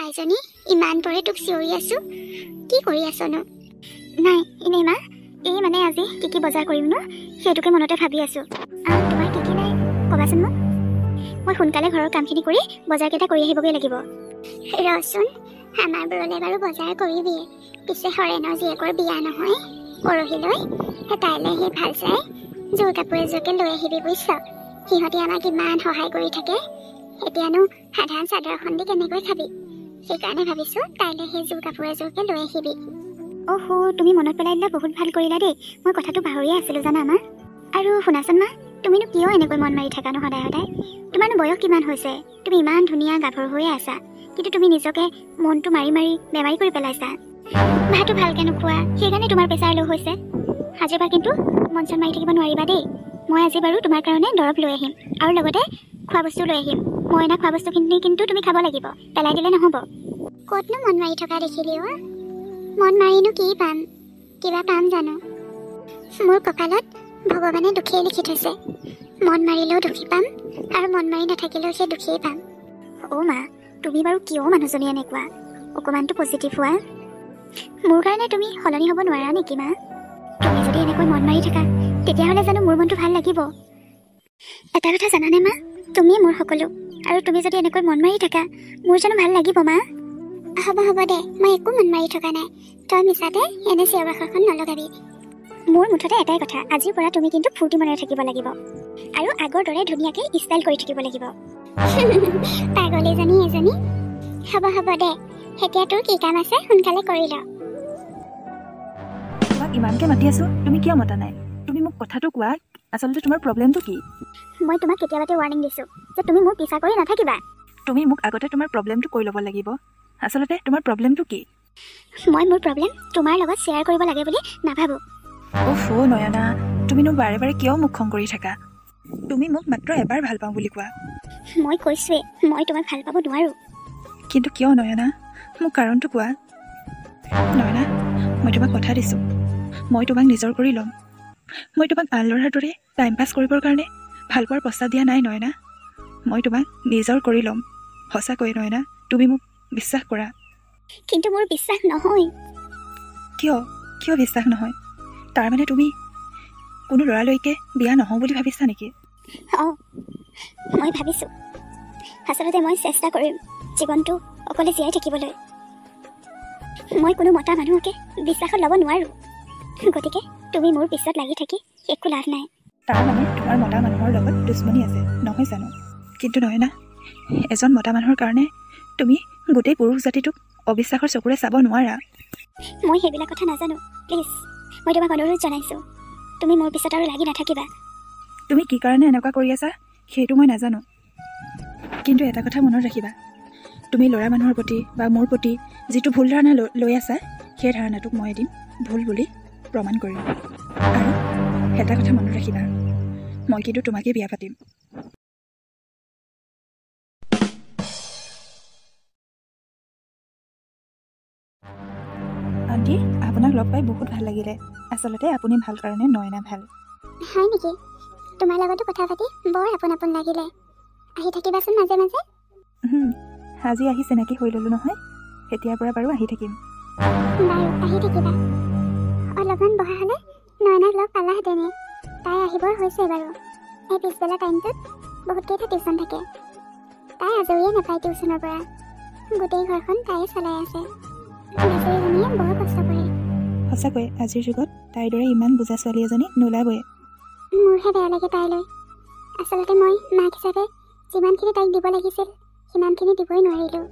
আইজনী ইমান পৰে তোক চিঞৰি আছো, কি কৰি আছনো? নাই এনেই মা, এই মানে আজি কি বজাৰ কৰিম ন, সেইটোকে মনতে ভাবি আছো। তোমাৰ কি নাই ক'বাচোন মোক। মই সোনকালে ঘৰৰ কামখিনি কৰি বজাৰকেইটা কৰি আহিবগৈ লাগিব। ৰচোন, আমাৰ বোৰলে বাৰু বজাৰ কৰিবিয়ে, পিছে হৰেণৰ জীয়েকৰ বিয়া নহয় পৰহিলৈ, তাইলৈ সেই ভাল চাই যোৰ কাপোৰ এযোৰকে লৈ আহিবি বুজিছ। সিহঁতে আমাক ইমান সহায় কৰি থাকে, এতিয়ানো সাধাৰণ চাদৰ এখন দি কেনেকৈ খাবি, সেইকাৰণে ভাবিছো তাইলৈ সেই যোৰ কাপোৰ এযোৰকে লৈ আহিবি। অহ, তুমি মনত পেলাই দিলা, বহুত ভাল কৰিলা দেই। মই কথাটো পাহৰিয়ে আছিলো জানা মা। আৰু শুনাচোন মা, তুমিনো কিয় এনেকৈ মন মাৰি থাকানো সদায় সদায়? তোমাৰনো বয়স কিমান হৈছে? তুমি ইমান ধুনীয়া গাভৰু হৈয়ে আছা, কিন্তু তুমি নিজকে মনটো মাৰি মাৰি বেমাৰী কৰি পেলাইছা। ভাতো ভালকে নোখোৱা, সেইকাৰণে তোমাৰ প্ৰেছাৰ ল' হৈছে। আজিৰ পৰা কিন্তু মন চন মাৰি থাকিব নোৱাৰিবা দেই। মই আজি বাৰু তোমাৰ কাৰণে দৰৱ লৈ আহিম, আৰু লগতে খোৱা বস্তু লৈ আহিম। মই এনে খোৱা বস্তুখিনি কিন্তু তুমি খাব লাগিব, পেলাই দিলে নহ'ব। ক'তনো মন মাৰি থকা দেখিলি অ? মন মাৰিনো কি পাম? কিবা পাম জানো? মোৰ কপালত ভগৱানে দুখেই লিখি থৈছে। মন মাৰিলেও দুখী পাম, আৰু মন মাৰি নাথাকিলেও সেই দুখেই পাম। অ' মা, তুমি বাৰু কিয় মানুহজনী এনেকুৱা? অকণমানটো পজিটিভ হোৱা। মোৰ কাৰণে তুমি সলনি হ'ব নোৱাৰা নেকি মা? তুমি যদি এনেকৈ মন মাৰি থাকা, তেতিয়াহ'লে জানো মোৰ মনটো ভাল লাগিব? এটা কথা জানানে মা, তুমি মোৰ সকলো, আৰু তুমি যদি এনেকৈ মন মাৰি থাকা, মোৰ জানো ভাল লাগিব মা? হ'ব দে, মই একো মন মাৰি থকা নাই। তই মিছাতে এনে চিঞৰ বাখৰখন নলগাবি। মোৰ মুঠতে এটাই কথা, আজিৰ পৰা তুমি কিন্তু ফূৰ্তি মনেৰে থাকিব লাগিব, আৰু আগৰ দৰে ধুনীয়াকৈ ষ্টাইল কৰি থাকিব লাগিব। পাগলীজনী এজনী। হ'ব দে, এতিয়া তোৰ কি কাম আছে সোনকালে কৰি ল। তোমাক ইমানকে মাতি আছো, তুমি কিয় মতা নাই? তুমি মোক কথাটো কোৱা, আচলতে তোমাৰ প্ৰব্লেমটো কি? মই তোমাক কেতিয়াবাতে ৱাৰ্ণিং দিছো যে তুমি মোক পিছা কৰি নাথাকিবা। তুমি মোক আগতে তোমাৰ প্ৰব্লেমটো কৈ ল'ব লাগিব। আচলতে তোমাৰ প্ৰব্লেমটো কি? মই মোৰ প্ৰব্লেম তোমাৰ লগত শ্বেয়াৰ কৰিব লাগে বুলি নাভাবো। অ'ফ নয়না, তুমিনো বাৰে বাৰে কিয় মোক খং কৰি থাকা? তুমি মোক মাত্ৰ এবাৰ ভাল পাওঁ বুলি কোৱা। মই কৈছোৱে, মই তোমাক ভাল পাব নোৱাৰো। কিন্তু কিয় নয়না? মোক কাৰণটো কোৱা। নয়না, মই তোমাক কথা দিছোঁ, মই তোমাক নিজৰ কৰি ল'ম। মই তোমাক আন ল'ৰাৰ দৰে টাইম পাছ কৰিবৰ কাৰণে ভাল পোৱাৰ প্ৰস্তাৱ দিয়া নাই নয়না। মই তোমাক নিজৰ কৰি ল'ম, সঁচাকৈ নয়না, তুমি মোক বিশ্বাস কৰা। কিন্তু মোৰ বিশ্বাস নহয়। কিয় বিশ্বাস নহয়? তাৰমানে তুমি কোনো ল'ৰালৈকে বিয়া নহওঁ বুলি ভাবিছা নেকি? মই ভাবিছোঁ। আচলতে মই চেষ্টা কৰিম জীৱনটো অকলে জীয়াই থাকিবলৈ। মই কোনো মতা মানুহকে বিশ্বাসত ল'ব নোৱাৰো, গতিকে তুমি মোৰ পিছত লাগি থাকি একো লাভ নাই। তাৰমানে তোমাৰ মতা মানুহৰ লগত দুশ্মনী আছে, নহয় জানো? কিন্তু নয়না, এজন মতা মানুহৰ কাৰণে তুমি গোটেই পুৰুষ জাতিটোক অবিশ্বাসৰ চকুৰে চাব নোৱাৰা। মই সেইবিলাক কথা নাজানো, প্লিজ। মই তোমাক অনুৰোধ জনাইছোঁ, তুমি মোৰ পিছত আৰু লাগি নাথাকিবা। তুমি কি কাৰণে এনেকুৱা কৰি আছা সেইটো মই নাজানো, কিন্তু এটা কথা মনত ৰাখিবা, তুমি ল'ৰা মানুহৰ প্ৰতি বা মোৰ প্ৰতি যিটো ভুল ধাৰণা লৈ আছা, সেই ধাৰণাটোক মই এদিন ভুল বুলি প্ৰমাণ কৰিম। আৰু এটা কথা মনত ৰাখিবা, মই কিন্তু তোমাকেই বিয়া পাতিম। আণ্টি, আপোনাক লগ পাই বহুত ভাল লাগিলে। আচলতে আপুনি ভাল কাৰণে নয়না ভাল। হয় নেকি? তোমাৰ লগতো কথা পাতি বৰ আপোন লাগিলে। আহি থাকিবাচোন মাজে মাজে। আজি আহি চিনাকি হৈ ল'লোঁ নহয়, এতিয়াৰ পৰা বাৰু আহি থাকিম। বাৰু আহি থাকিবা। অলপমান বহা হ'লে নয়নাক লগ পালাহেঁতেনে। তাই আহিবৰ হৈছে বাৰু। এই পিছবেলা টাইমটোত বহুতকেইটা টিউচন থাকে, তাই আজৰিয়ে নাপায় টিউচনৰ পৰা। গোটেই ঘৰখন তাইয়ে চলাই আছে। বেচেৰীজনীয়ে বৰ কষ্ট কৰে। সঁচাকৈ আজিৰ যুগত তাইৰ দৰে ইমান বুজা ছোৱালী এজনী নোলাবই। মোৰহে বেয়া লাগে তাইলৈ। আচলতে মই মাক হিচাপে যিমানখিনি তাইক দিব লাগিছিল সিমানখিনি দিবই নোৱাৰিলোঁ।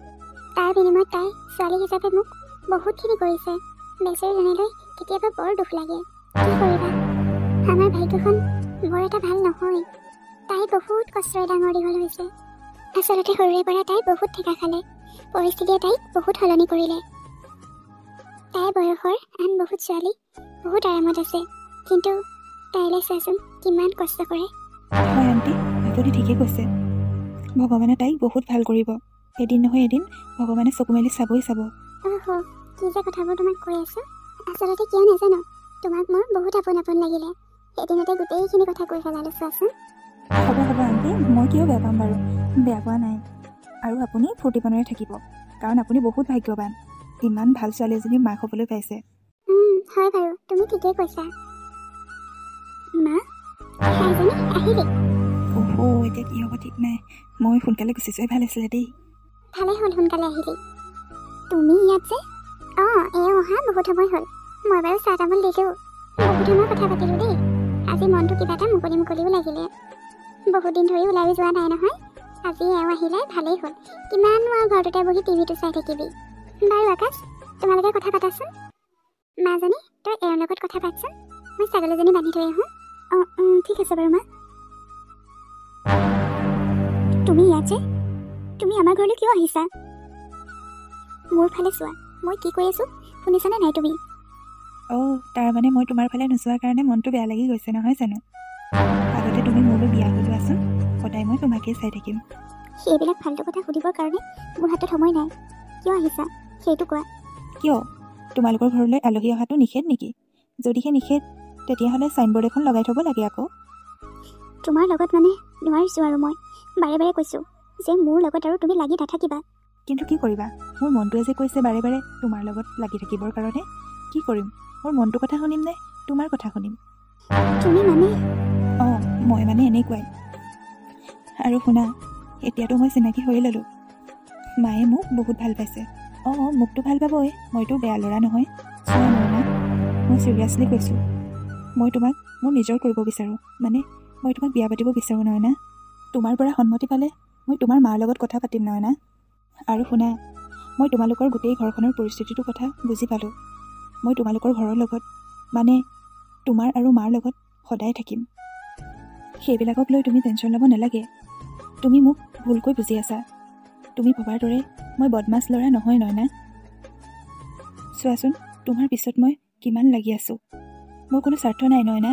তাৰ বিনিময়ত তাই ছোৱালী হিচাপে মোক বহুতখিনি কৰিছে। বেচেৰীজনীলৈ কেতিয়াবা বৰ দুখ লাগে। কি কৰিবা, আমাৰ ভাগ্যখন বৰ এটা ভাল নহয়। তাই বহুত কষ্টৰে ডাঙৰ দীঘল হৈছে। আচলতে সৰুৰে পৰা তাই বহুত ঠেকা খালে, পৰিস্থিতিয়ে তাইক বহুত সলনি কৰিলে। তাইৰ বয়সৰ আন বহুত ছোৱালী বহুত আৰামত আছে, কিন্তু তাইলৈ চোৱাচোন কিমান কষ্ট কৰে। হয় আণ্টি, আপুনি ঠিকেই কৈছে। ভগৱানে তাইক বহুত ভাল কৰিব। এদিন নহয় এদিন ভগৱানে চকু মেলি চাবই চাব। কি যে কথাবোৰ তোমাক কৈ আছো, আচলতে কিয় নাজানো, তোমাক মোৰ বহুত আপোন লাগিলে। এদিনতে গোটেইখিনি কথা কৈ পেলালো চোৱাচোন। হ'ব আণ্টি, মই কিয় বেয়া পাম বাৰু? বেয়া পোৱা নাই। আৰু আপুনি ফূৰ্তি মনেৰে থাকিব। কাৰণ আপুনি বহুত ভাগ্যৱান, ইমান ভাল ছোৱালী এজনীৰ মাক হ'বলৈ পাইছে। হয় বাৰু, তুমি ঠিকেই কৈছা। মা, ছোৱালীজনী আহিলে। এতিয়া কি হ'ব ঠিক নাই, মই সোনকালে গুচি যোৱাই ভাল আছিলে দেই। ভালেই হ'ল সোনকালে আহিলি। তুমি ইয়াত যে? এই অহা বহুত সময় হ'ল। মই বাৰু চাহ তামোল দিলোঁ, বহুত সময় কথা পাতিলোঁ দেই। আজি মনটো কিবা এটা মুকলি মুকলিও লাগিলে। বহুত দিন ধৰি ওলাই যোৱা নাই নহয়, আজি এওঁ আহিলে ভালেই হ'ল। কিমাননো আৰু ঘৰটোতে বহি টিভিটো চাই থাকিবি। বাৰু আকাশ, তোমালোকে কথা পাতাচোন। মাজনী, তই এওঁৰ লগত কথা পাতচোন, মই ছাগলীজনী বান্ধি থৈ আহোঁ। ঠিক আছে বাৰু মা। তুমি ইয়াত যে? তুমি আমাৰ ঘৰলৈ কিয় আহিছা? মোৰ ফালে চোৱা, মই কি কৈ আছোঁ শুনিছানে নাই তুমি? তাৰমানে মই তোমাৰ ফালে নোচোৱাৰ কাৰণে মনটো বেয়া লাগি গৈছে নহয় জানো? আগতে তুমি মোলৈ বিয়া হৈ লোৱাচোন, সদায় মই তোমাকেই চাই থাকিম। সেইবিলাক ফাল্টু কথা সুধিবৰ কাৰণে মোৰ হাতত সময় নাই। কিয় আহিছা সেইটো কোৱা। কিয়? তোমালোকৰ ঘৰলৈ আলহী অহাটো নিষেধ নেকি? যদিহে নিষেধ, তেতিয়াহ'লে চাইনবৰ্ড এখন লগাই থ'ব লাগে আকৌ। তোমাৰ লগত মানে নোৱাৰিছোঁ আৰু মই বাৰে বাৰে কৈছোঁ যে মোৰ লগত আৰু তুমি লাগি নাথাকিবা। কিন্তু কি কৰিবা, মোৰ মনটোৱে যে কৈছে বাৰে বাৰে তোমাৰ লগত লাগি থাকিবৰ কাৰণে। কি কৰিম, মোৰ মনটোৰ কথা শুনিম নে তোমাৰ কথা শুনিম? তুমি মানে? মই মানে এনেকুৱাই। আৰু শুনা, এতিয়াতো মই চিনাকি হৈ ল'লোঁ। মায়ে মোক বহুত ভাল পাইছে। মোকতো ভাল পাবই, মইতো বেয়া ল'ৰা নহয়। চোৱা নয়না, মই চিৰিয়াছলি কৈছোঁ, মই তোমাক মোৰ নিজৰ কৰিব বিচাৰোঁ। মানে মই তোমাক বিয়া পাতিব বিচাৰোঁ নয়না। তোমাৰ পৰা সন্মতি পালে মই তোমাৰ মাৰ লগত কথা পাতিম নয়না। আৰু শুনা, মই তোমালোকৰ গোটেই ঘৰখনৰ পৰিস্থিতিটোৰ কথা বুজি পালোঁ। মই তোমালোকৰ ঘৰৰ লগত, মানে তোমাৰ আৰু মাৰ লগত সদায় থাকিম। সেইবিলাকক লৈ তুমি টেনশ্যন ল'ব নালাগে। তুমি মোক ভুলকৈ বুজি আছা। তুমি ভবাৰ দৰে মই বদমাছ ল'ৰা নহয় নয়না। চোৱাচোন, তোমাৰ পিছত মই কিমান লাগি আছোঁ। মোৰ কোনো স্বাৰ্থ নাই নয়না।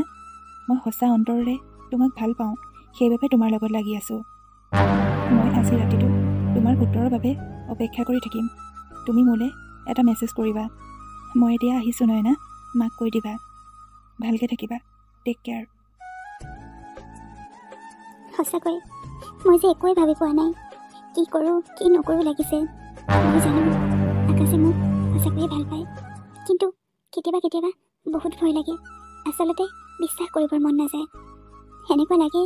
মই সঁচা অন্তৰেৰে তোমাক ভাল পাওঁ, সেইবাবে তোমাৰ লগত লাগি আছোঁ। মই আজি ৰাতিটো তোমাৰ উত্তৰৰ বাবে অপেক্ষা কৰি থাকিম। তুমি মোলৈ এটা মেছেজ কৰিবা। মই এতিয়া আহিছোঁ নয়না, মাক কৈ দিবা। ভালকৈ থাকিবা, টেক কেয়াৰ। সঁচাকৈ মই যে একোৱেই ভাবি পোৱা নাই, কি কৰোঁ কি নকৰোঁ লাগিছে। মই জানো আকাশে মোক সঁচাকৈয়ে ভাল পায়, কিন্তু কেতিয়াবা কেতিয়াবা বহুত ভয় লাগে। আচলতে বিশ্বাস কৰিবৰ মন নাযায়। সেনেকুৱা লাগে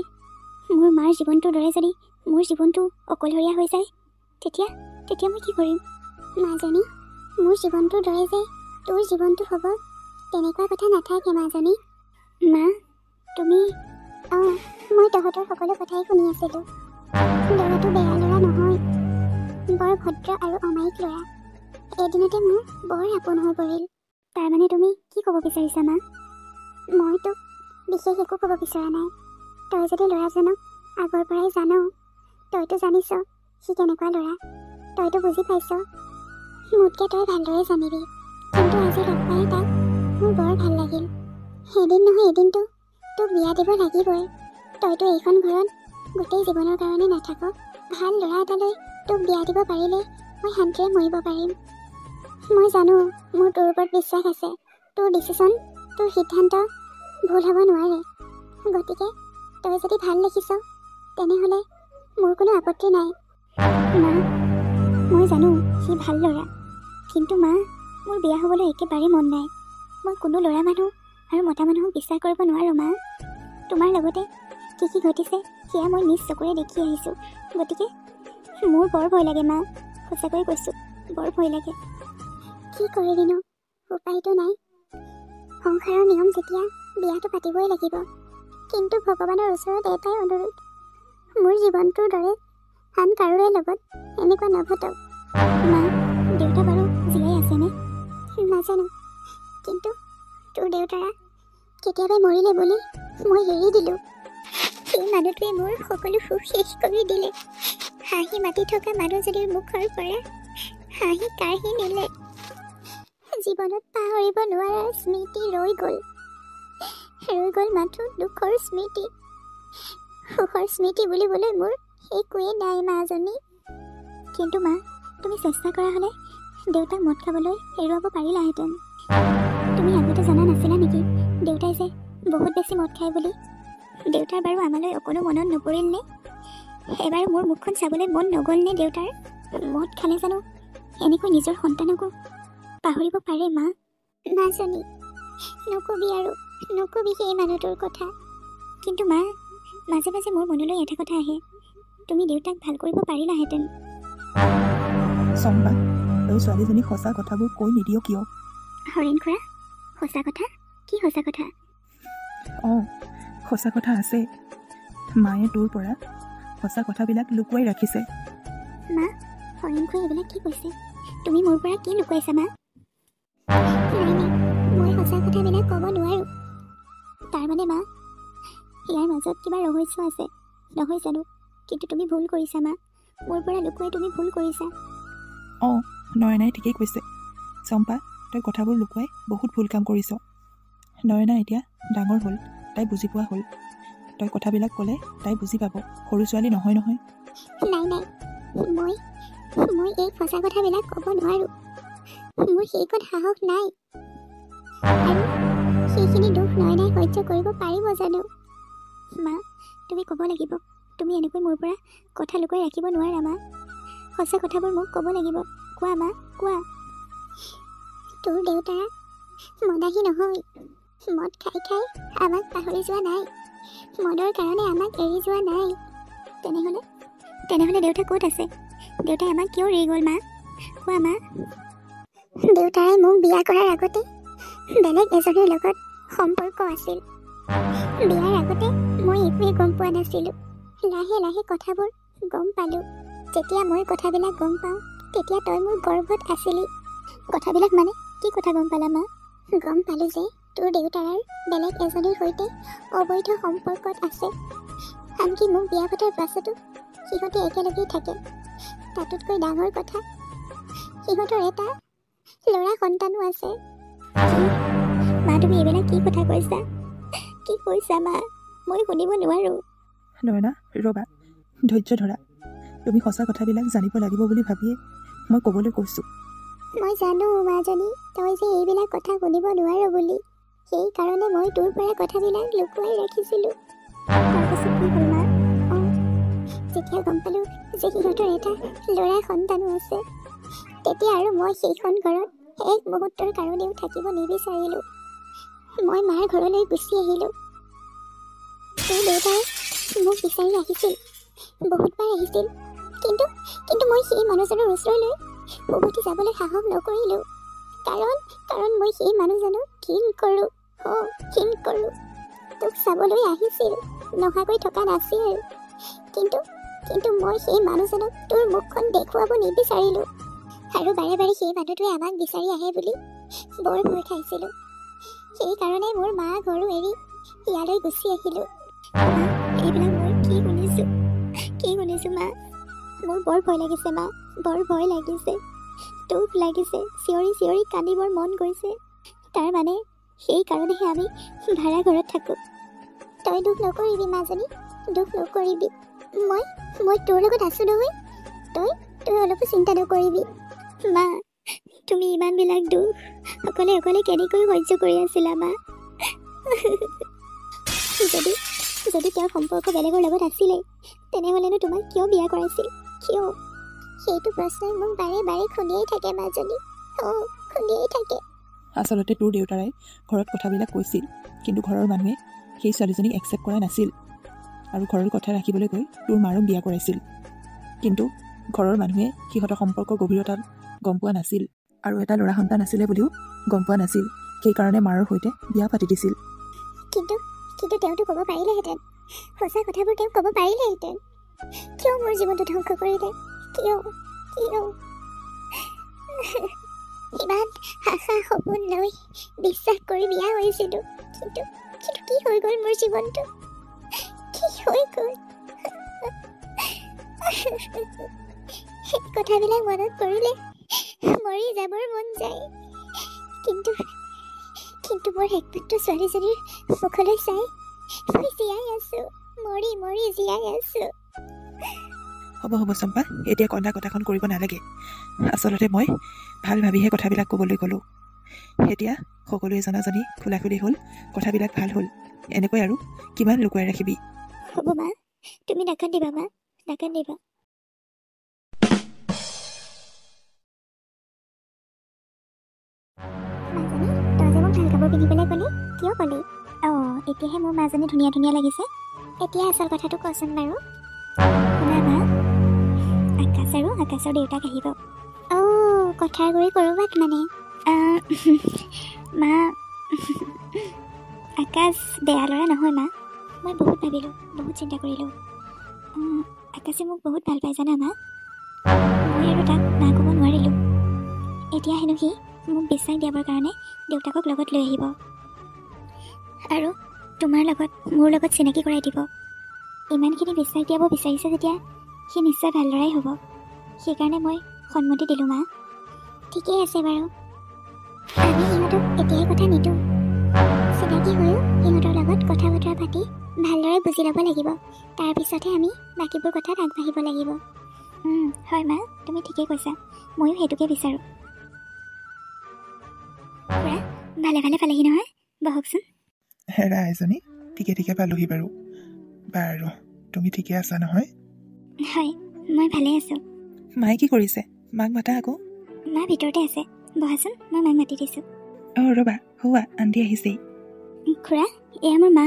মোৰ মাৰ জীৱনটোৰ দৰে যদি মোৰ জীৱনটো অকলশৰীয়া হৈ যায়, তেতিয়া মই কি কৰিম? মাজনী, মোৰ জীৱনটোৰ দৰে যে তোৰ জীৱনটো হ'ব তেনেকুৱা কথা নাথাকে মাজনী। মা, তুমি মই তহঁতৰ সকলো কথাই শুনি আছিলোঁ। ল'ৰাটো বেয়া ল'ৰা নহয়, বৰ ভদ্ৰ আৰু অমায়িক ল'ৰা। এদিনতে মোৰ বৰ আপোন হৈ পৰিল। তাৰমানে তুমি কি ক'ব বিচাৰিছা মা? মই তোক বিশেষ একো ক'ব বিচৰা নাই। তই যদি ল'ৰাজনক আগৰ পৰাই জান, তইতো জানিছ সি কেনেকুৱা ল'ৰা, তইতো বুজি পাইছ। মোতকৈ তই ভালদৰে জানিবি। কিন্তু আজি লগ পাই তাক মোৰ বৰ ভাল লাগিল। এদিন নহয় এদিনতো তোক বিয়া দিব লাগিবই। তইতো এইখন ঘৰত গোটেই জীৱনৰ কাৰণে নাথাক। ভাল ল'ৰা এটালৈ তোক বিয়া দিব পাৰিলে মই শান্তিৰে মৰিব পাৰিম। মই জানো মোৰ তোৰ ওপৰত বিশ্বাস আছে। তোৰ ডিচিশ্যন, তোৰ সিদ্ধান্ত ভুল হ'ব নোৱাৰে। গতিকে তই যদি ভাল দেখিছ, তেনেহ'লে মোৰ কোনো আপত্তি নাই। মা, মই জানো সি ভাল ল'ৰা, কিন্তু মা, মোৰ বিয়া হ'বলৈ একেবাৰে মন নাই। মই কোনো ল'ৰা মানুহ আৰু মতা মানুহক বিশ্বাস কৰিব নোৱাৰোঁ মা। তোমাৰ লগতে কি কি ঘটিছে সেয়া মই নিজ চকুৰে দেখি আহিছোঁ। গতিকে মোৰ বৰ ভয় লাগে মা, সঁচাকৈ কৈছোঁ, বৰ ভয় লাগে। কি কৰিবিনো, উপায়তো নাই। সংসাৰৰ নিয়ম যেতিয়া বিয়াটো পাতিবই লাগিব। কিন্তু ভগৱানৰ ওচৰত এটাই অনুৰোধ, মোৰ জীৱনটোৰ দৰে আন কাৰোৰে লগত এনেকুৱা নঘটক। মা, দেউতা বাৰু জীয়াই আছেনে নাজানো, কিন্তু তোৰ দেউতাৰা কেতিয়াবাই মৰিলে বুলি মই এৰি দিলোঁ। সেই মানুহটোৱে মোৰ সকলো সুখ শেষ কৰি দিলে। হাঁহি মাতি থকা মানুহজনীৰ মুখৰ পৰা হাঁহি কাঢ়ি নিলে। জীৱনত পাহৰিব নোৱাৰা স্মৃতি ৰৈ গ'ল মাথো দুখৰ স্মৃতি। সুখৰ স্মৃতি বুলিবলৈ মোৰ একোৱেই নাই মাজনী। কিন্তু মা, তুমি চেষ্টা কৰা হ'লে দেউতাক মদ খাবলৈ এৰুৱাব পাৰিলাহেঁতেন। তুমি আগতে জনা নাছিলা নেকি দেউতাই যে বহুত বেছি মদ খায় বুলি? দেউতাৰ বাৰু আমালৈ অকণো মনত নপৰিল নে? এবাৰ মোৰ মুখখন চাবলৈ মন নগ'ল নে দেউতাৰ? মদ খালে জানো এনেকৈ নিজৰ সন্তানকো পাহৰিব পাৰে মা? মাজনী, নকবি আৰু নকবি সেই মানুহটোৰ কথা। কিন্তু মা, মাজে মাজে মোৰ মনলৈ এটা কথা আহে, তুমি দেউতাক ভাল কৰিব পাৰিলাহেঁতেন। চম্পা, তই ছোৱালীজনীক সঁচা কথাবোৰ কৈ নিদিয় কিয়? হৰেণ খুৰা, সঁচা কথা? কি সঁচা কথা? অঁ, সঁচা কথা আছে। মায়ে তোৰ পৰা সঁচা কথাবিলাক লুকুৱাই ৰাখিছে। মা, হৰেণ খুৰাই এইবিলাক কি কৈছে? তুমি মোৰ পৰা কি লুকুৱাইছা মা? নাই নাই, মই সঁচা কথাবিলাক ক'ব নোৱাৰোঁ। তাৰমানে মা, ইয়াৰ মাজত কিবা ৰহস্য আছে, নহয় জানো? কিন্তু তুমি ভুল কৰিছা মা, মোৰ পৰা লুকুৱাই তুমি ভুল কৰিছা। অঁ, নয়নাই ঠিকেই কৈছে। চম্পা, তই কথাবোৰ লুকুৱাই বহুত ভুল কাম কৰিছ। নয়না এতিয়া ডাঙৰ হ'ল, তাই বুজি পোৱা হ'ল। তই কথাবিলাক ক'লে তাই বুজি পাব, সৰু ছোৱালী নহয় নহয়। নাই নাই, মই এই সঁচা কথাবিলাক ক'ব নোৱাৰোঁ। মোৰ সেইকণ সাহস নাই। আৰু সেইখিনি দুখ নয়নাই সহ্য কৰিব পাৰিব জানো? মা, তুমি ক'ব লাগিব। তুমি এনেকৈ মোৰ পৰা কথা লুকুৱাই ৰাখিব নোৱাৰা মা। সঁচা কথাবোৰ মোক ক'ব লাগিব। কোৱা মা, কোৱা। তোৰ দেউতা মদাহী নহয়। মদ খাই খাই আমাক পাহৰি যোৱা নাই। মদৰ কাৰণে আমাক এৰি যোৱা নাই। তেনেহ'লে দেউতা ক'ত আছে? দেউতাই আমাক কিয় এৰি গ'ল মা? কোৱা মা। দেউতাই মোক বিয়া কৰাৰ আগতে বেলেগ এজনীৰ লগত সম্পৰ্ক আছিল। বিয়াৰ আগতে মই একোৱে গম পোৱা নাছিলোঁ। লাহে লাহে কথাবোৰ গম পালোঁ। যেতিয়া মই কথাবিলাক গম পাওঁ, তেতিয়া তই মোৰ গৰ্ভত আছিলি। কথাবিলাক মানে কি কথা গম পালা মা? গম পালোঁ যে তোৰ দেউতাৰ বেলেগ এজনীৰ সৈতে অবৈধ সম্পৰ্কত আছে। আনকি মোক বিয়া পতাৰ পাছতো সিহঁতে একেলগেই থাকে। তাতোতকৈ ডাঙৰ কথা, সিহঁতৰ এটা ল'ৰা সন্তানো আছে। মা, তুমি এইবিলাক কি কথা কৈছা? কি কৈছা মা? মই শুনিব নোৱাৰোঁ। নয়না, ৰ'বা, ধৈৰ্য ধৰা। তুমি সঁচা কথাবিলাক জানিব লাগিব বুলি ভাবিয়ে মই ক'বলৈ কৈছোঁ। মই জানো মাজনী, তই যে এইবিলাক কথা শুনিব নোৱাৰ বুলি। সেইকাৰণে মই তোৰ পৰা কথাবিলাক লুকুৱাই ৰাখিছিলোঁ। তাৰপাছত কি হ'ল মা? অঁ, যেতিয়া গম পালোঁ যে সিহঁতৰ এটা ল'ৰা সন্তানো আছে, তেতিয়া আৰু মই সেইখন ঘৰত এক মুহূৰ্তৰ কাৰণেও থাকিব নিবিচাৰিলোঁ। মই মাৰ ঘৰলৈ গুচি আহিলোঁ। তোৰ দেউতাই মোক বিচাৰি আহিছিল, বহুতবাৰ আহিছিল। কিন্তু মই সেই মানুহজনৰ ওচৰলৈ উভতি যাবলৈ সাহস নকৰিলোঁ। কাৰণ মই সেই মানুহজনক ঘিণ কৰোঁ। অঁ, ঘিণ কৰোঁ। তোক চাবলৈ আহিছিল, নহাকৈ থকা নাছিল। কিন্তু মই সেই মানুহজনক তোৰ মুখখন দেখুৱাব নিবিচাৰিলোঁ। আৰু বাৰে বাৰে সেই মানুহটোৱে আমাক বিচাৰি আহে বুলি বৰ ভয় খাইছিলোঁ। সেইকাৰণে মোৰ মা ঘৰো এৰি ইয়ালৈ গুচি আহিলোঁ। মা, এইবিলাক মই কি শুনিছোঁ মা? মোৰ বৰ ভয় লাগিছে মা, বৰ ভয় লাগিছে, দুখ লাগিছে, চিঞৰি চিঞৰি কান্দিবৰ মন গৈছে। তাৰমানে সেইকাৰণেহে আমি ভাড়া ঘৰত থাকোঁ। তই দুখ নকৰিবি মাজনী, দুখ নকৰিবি। মই তোৰ লগত আছোঁ নহয়। তই অলপো চিন্তা নকৰিবি। মা, তুমি ইমানবিলাক দুখ অকলে কেনেকৈ সহ্য কৰি আছিলা মা? যদি তেওঁৰ সম্পৰ্ক বেলেগৰ লগত আছিলে, তেনেহ'লেনো তোমাক কিয় বিয়া কৰাইছিল? কিয়? সেইটো প্ৰশ্নই মোক বাৰে বাৰে খুন্দিয়েই থাকে মাজনী। অঁ, খুন্দিয়েই থাকে। আচলতে তোৰ দেউতাৰাই ঘৰত কথাবিলাক কৈছিল, কিন্তু ঘৰৰ মানুহে সেই ছোৱালীজনীক একচেপ্ট কৰা নাছিল আৰু ঘৰৰ কথা ৰাখিবলৈ গৈ তোৰ মাৰক বিয়া কৰাইছিল। কিন্তু ঘৰৰ মানুহে সিহঁতৰ সম্পৰ্কৰ গভীৰতা গম পোৱা নাছিল আৰু এটা ল'ৰা সন্তান আছিলে বুলিও গম পোৱা নাছিল। সেইকাৰণে মাৰৰ সৈতে বিয়া পাতি দিছিল। কিন্তু তেওঁতো ক'ব পাৰিলেহেঁতেন, সঁচা কথাবোৰ তেওঁ ক'ব পাৰিলেহেঁতেন। কিয় মোৰ জীৱনটো ধ্বংস কৰিলে? কিয়? ইমান আশা সপোন লৈ বিশ্বাস কৰি বিয়া হৈছিলোঁ, কিন্তু কি হৈ গ'ল মোৰ জীৱনটো? কি হৈ গ'ল? সেই কথাবিলাক মনত পৰিলে মৰি যাবৰ মন যায়। কিন্তু মোৰ একমাত্ৰ ছোৱালীজনীৰ মুখলৈ চাই মই জীয়াই আছোঁ, মৰি জীয়াই আছোঁ। হ'ব চম্পা, এতিয়া কন্দা কটাখন কৰিব নালাগে। আচলতে মই ভাল ভাবিহে কথাবিলাক ক'বলৈ গ'লোঁ। এতিয়া সকলোৱে জনাজনি খোলাখুলি হ'ল, কথাবিলাক ভাল হ'ল। এনেকৈ আৰু কিমান লুকুৱাই ৰাখিবি? হ'ব মা, তুমি নাকান্দিবা মা, নাকান্দিবা। পিন্ধিবলৈ ক'লি কিয় ক'লি এতিয়াহে মোৰ মাজনী ধুনীয়া ধুনীয়া লাগিছে এতিয়া আচল কথাটো কচোন বাৰু শুনা মা আকাশ আৰু আকাশৰ দেউতাক আহিব কথাৰ গুৰি ক'ৰবাত মানে মা আকাশ বেয়া ল'ৰা নহয় মা মই বহুত ভাবিলোঁ বহুত চিন্তা কৰিলোঁ আকাশে মোক বহুত ভাল পাই জানা মা মই আৰু তাক না ক'ব নোৱাৰিলোঁ এতিয়া হেনো সি মোক বিশ্বাস দিয়াবৰ কাৰণে দেউতাকক লগত লৈ আহিব আৰু তোমাৰ লগত মোৰ লগত চিনাকি কৰাই দিব ইমানখিনি বিশ্বাস দিয়াব বিচাৰিছে যেতিয়া সি নিশ্চয় ভাল ল'ৰাই হ'ব সেইকাৰণে মই সন্মতি দিলোঁ মা ঠিকেই আছে বাৰু আমি সিহঁতক এতিয়াই কথা নিদিওঁ চিনাকি হৈও সিহঁতৰ লগত কথা বতৰা পাতি ভালদৰে বুজি ল'ব লাগিব তাৰপিছতহে আমি বাকীবোৰ কথাত আগবাঢ়িব লাগিব হয় মা তুমি ঠিকেই কৈছা ময়ো সেইটোকে বিচাৰোঁ খুৰা ভালে ভালে পালেহি নহয় বহকচোন হেৰা এজনী ঠিকে ঠিকে পালোহি বাৰু বাৰু তুমি ঠিকে আছা নহয় হয় মই ভালে আছোঁ মায়ে কি কৰিছে মাক মাতা আকৌ মা ভিতৰতে আছে বহাচোন মই মাক মাতি দিছোঁ ৰ'বা হোৱা আন্টি আহিছেই খুৰা এয়া মোৰ মা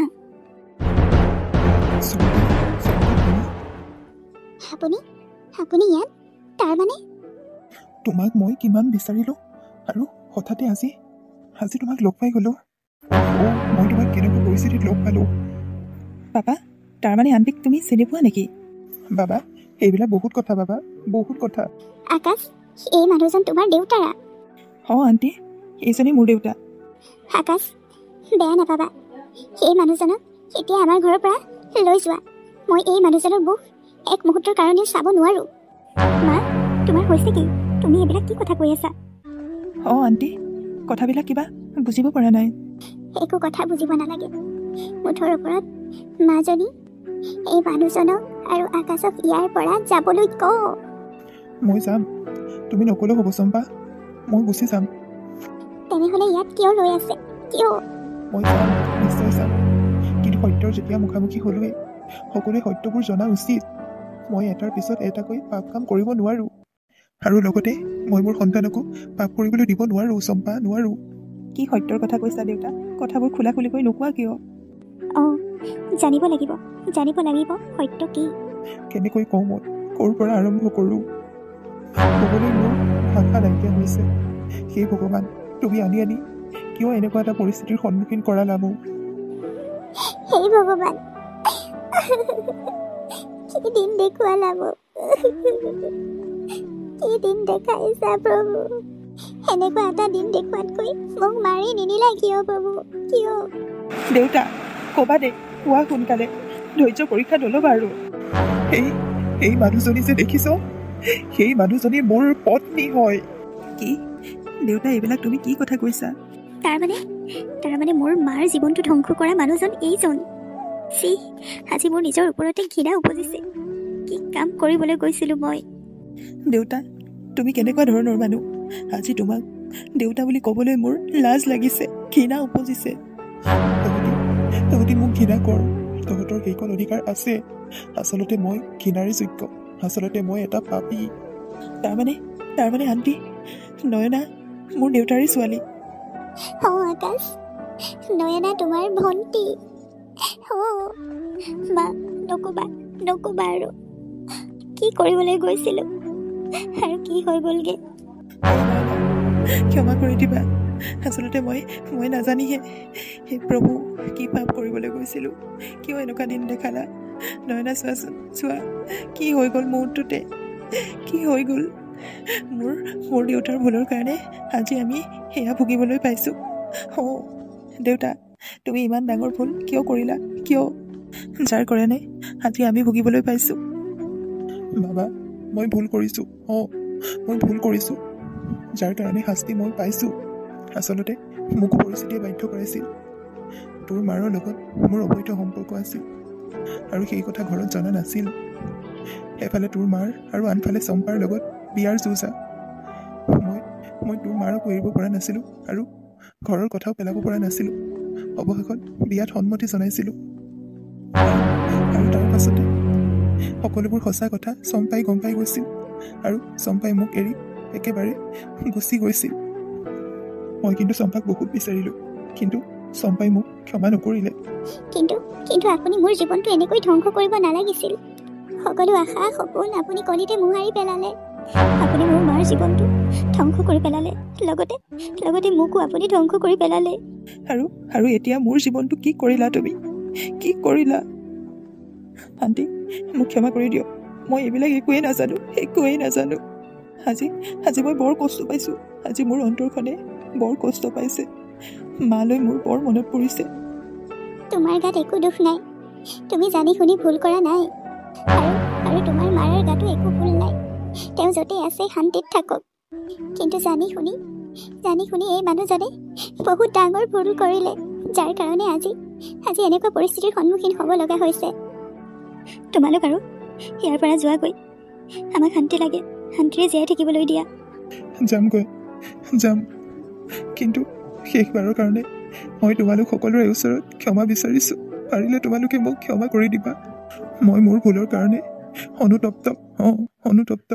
আপুনি আপুনি ইয়াত তাৰমানে তোমাক মই কিমান বিচাৰিলোঁ আৰু হঠাতে আজি তোমাক লগ পাই গ'লোঁ মই তোমাক কেনেকুৱা পৰিস্থিতিত লগ পালোঁ পাপা তাৰমানে আন্টিক তুমি চিনি পোৱা নেকি বাবা এইবিলাক বহুত কথা বাবা বহুত কথা আকাশ এই মানুহজন তোমাৰ দেউতাৰা আন্টি এইজনী মোৰ দেউতা আকাশ বেয়া নাপাবা এই মানুহজনক এতিয়া আমাৰ ঘৰৰ পৰা লৈ যোৱা মই এই মানুহজনৰ মুখ এক মুহূৰ্তৰ কাৰণেও চাব নোৱাৰোঁ মা তোমাৰ হৈছে কি তুমি এইবিলাক কি কথা কৈ আছা আন্টি কথাবিলাক কিবা বুজিব পৰা নাই একো কথা বুজিব নালাগে মুঠৰ ওপৰত মাজনী এই মানুহজনক আৰু আকাশক ইয়াৰ পৰা যাবলৈ কওঁ মই যাম তুমি নকলেও হ'ব চম্পা মই গুচি যাম তেনেহ'লে ইয়াত কিয় লৈ আছে কিয় মই যাম নিশ্চয় যাম কিন্তু সত্যৰ যেতিয়া মুখামুখি হ'লোৱে সকলোৱে সত্যবোৰ জনা উচিত মই এটাৰ পিছত এটাকৈ পাপ কাম কৰিব নোৱাৰোঁ আৰু লগতে মই মোৰ সন্তানকো পাপ কৰিবলৈ দিব নোৱাৰোঁ চম্পা নোৱাৰোঁ কি সত্যৰ কথা কৈছা দেউতা কথাবোৰ খোলা খুলিকৈ নোকোৱা কিয় জানিব লাগিব সত্য কি কেনেকৈ কওঁ মই ক'ৰ পৰা আৰম্ভ কৰোঁ ক'বলৈ মোৰ ভাষা নাইকিয়া হৈছে সেই ভগৱান তুমি আনি কিয় এনেকুৱা এটা পৰিস্থিতিৰ সন্মুখীন কৰালা মোক সেই ভগৱান কি দিন দেখুৱালা মোক কি দিন দেখাইছা প্ৰভু এনেকুৱা এটা দিন দেখুৱাতকৈ মোক মাৰি নিনিলা কিয় প্ৰভু কিয় দেউতা ক'বা দে কোৱা সোনকালে ধৈৰ্য পৰীক্ষা নল'বা আৰু এই মানুহজনী যে দেখিছ সেই মানুহজনী মোৰ পত্নী হয় কি দেউতা এইবিলাক তুমি কি কথা কৈছা তাৰমানে মোৰ মাৰ জীৱনটো ধ্বংস কৰা মানুহজন এইজন আজি মোৰ নিজৰ ওপৰতে ঘৃণা উপজিছে কি কাম কৰিবলৈ গৈছিলোঁ মই দেউতা তুমি কেনেকুৱা ধৰণৰ মানুহ আজি তোমাক দেউতা বুলি ক'বলৈ মোৰ লাজ লাগিছে ঘৃণা উপজিছে তহঁতি মোক ঘৃণা কৰ তহঁতৰ সেইকণ অধিকাৰ আছে আচলতে মই ঘৃণাৰে যোগ্য আচলতে মই এটা পাপী তাৰমানে আন্টি নয়না মোৰ দেউতাৰে ছোৱালী আকাশ নয়না তোমাৰ ভণ্টি মা নকবা আৰু কি কৰিবলৈ গৈছিলোঁ আৰু কি হৈ গ'লগে ক্ষমা কৰি দিবা আচলতে মই নাজানিহে হে প্ৰভু কি পাপ কৰিবলৈ গৈছিলোঁ কিয় এনেকুৱা দিন দেখালা নয়না চোৱাচোন চোৱা কি হৈ গ'ল মুহূৰ্ততে কি হৈ গ'ল মোৰ দেউতাৰ ভুলৰ কাৰণে আজি আমি সেয়া ভুগিবলৈ পাইছোঁ দেউতা তুমি ইমান ডাঙৰ ভুল কিয় কৰিলা কিয় যাৰ কাৰণে আজি আমি ভুগিবলৈ পাইছোঁ বাবা মই ভুল কৰিছোঁ মই ভুল কৰিছোঁ যাৰ কাৰণে শাস্তি মই পাইছোঁ আচলতে মোকো পৰিস্থিতিয়ে বাধ্য কৰাইছিল তোৰ মাৰৰ লগত মোৰ অবৈধ সম্পৰ্ক আছিল আৰু সেই কথা ঘৰত জনা নাছিল এফালে তোৰ মাৰ আৰু আনফালে চম্পাৰ লগত বিয়াৰ যুঁজা মই তোৰ মাৰক এৰিব পৰা নাছিলোঁ আৰু ঘৰৰ কথাও পেলাব পৰা নাছিলোঁ অৱশেষত বিয়াত সন্মতি জনাইছিলোঁ আৰু তাৰ পাছতে সকলোবোৰ সঁচা কথা চম্পাই গম পাই গৈছিল আৰু চম্পাই মোক এৰি একেবাৰে গুচি গৈছিল মই কিন্তু চম্পাক বহুত বিচাৰিলোঁ কিন্তু চম্পাই মোক ক্ষমা নকৰিলে। কিন্তু কিন্তু আপুনি মোৰ জীৱনটো এনেকৈ ধ্বংস কৰিব নালাগিছিল। সকলো আশা সপোন আপুনি কণীতে মোহাৰি পেলালে। আপুনি মোৰ মাৰ জীৱনটো ধ্বংস কৰি পেলালে, লগতে লগতে মোকো আপুনি ধ্বংস কৰি পেলালে। আৰু এতিয়া মোৰ জীৱনটো কি কৰিলা তুমি? কি কৰিলা? আণ্টি, মোক ক্ষমা কৰি দিয়ক। মই এইবিলাক একোৱেই নাজানো। আজি মই বৰ কষ্ট পাইছোঁ। আজি মোৰ অন্তৰখনে বৰ কষ্ট পাইছে। মালৈ মোৰ বৰ মনত পৰিছে। তোমাৰ গাত একো দুখ নাই। তুমি জানি শুনি ভুল কৰা নাই। আৰু তোমাৰ মাৰৰ গাতো একো ভুল নাই। তেওঁ য'তেই আছে শান্তিত থাকক। কিন্তু জানি শুনি এই মানুহজনে বহুত ডাঙৰ ভুল কৰিলে, যাৰ কাৰণে আজি এনেকুৱা পৰিস্থিতিৰ সন্মুখীন হ'ব লগা হৈছে। তোমালোক আৰু ইয়াৰ পৰা যোৱাগৈ। আমাক শান্তি লাগে, শান্তিৰে জীয়াই থাকিবলৈ দিয়া। যাম, কিন্তু শেষবাৰৰ কাৰণে মই তোমালোক সকলোৰে ওচৰত ক্ষমা বিচাৰিছোঁ। পাৰিলে তোমালোকে মোক ক্ষমা কৰি দিবা। মই মোৰ ভুলৰ কাৰণে অনুতপ্ত।